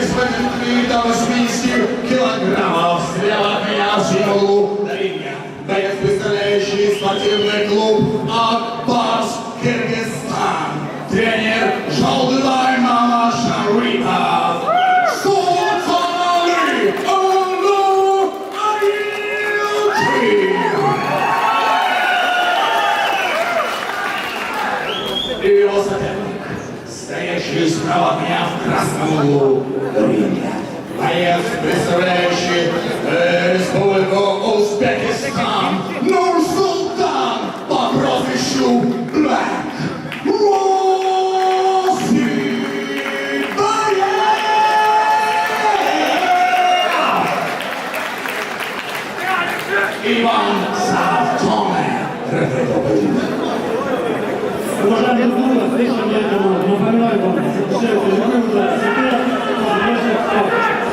взводит 3 до 80 килограммов. Слева от меня в символу риня. Боец, представляющий спортивный клуб «Акбарс», Кыргызстан. Тренер Жолдыбай Мама Шарипов. И его соперник, стоящий справа от меня в красном углу ринга. Боец, представляющий республику Узбекистан, Нур-Султан по прозвищу Black Rossi Боец! Иван Савтоне. Уважаемые друзья, слишком я напоминаю вам, что любым ударом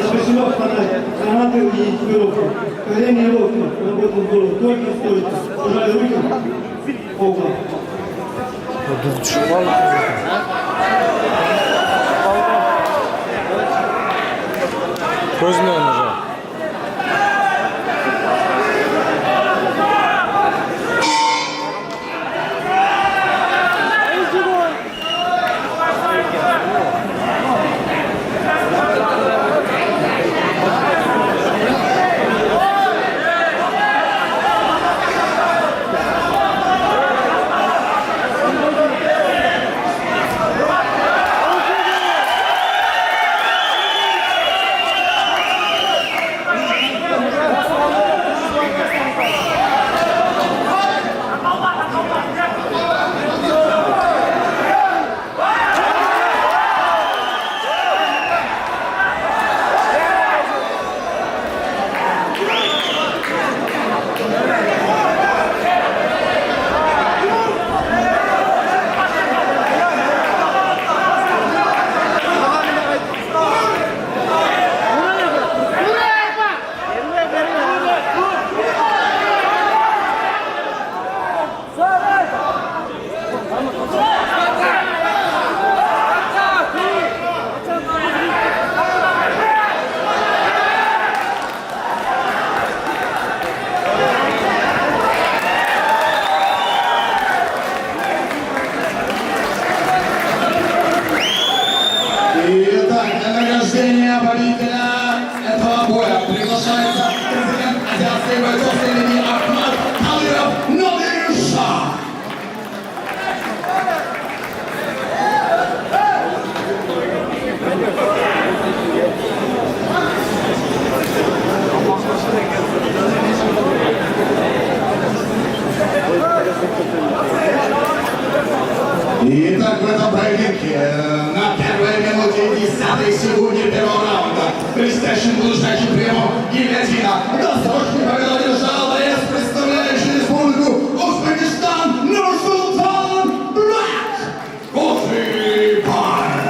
запрещено вкладывать гранаты и экипировку. Колени и локти работают в голову только стоит. Пожали руки по углам. Поздно нажал. Итак, для награждения победителя этого боя приглашается президент азиатской бойцовской линии Ахмад Кадыров Надыршах. Итак, в этом поединке на первой минуте 10 секунде первого раунда блестящим блуждающим приемом гильотина досрочный победу одержал боец, представляющий республику Узбекистан, Нур-Султан Black Rossi Boys.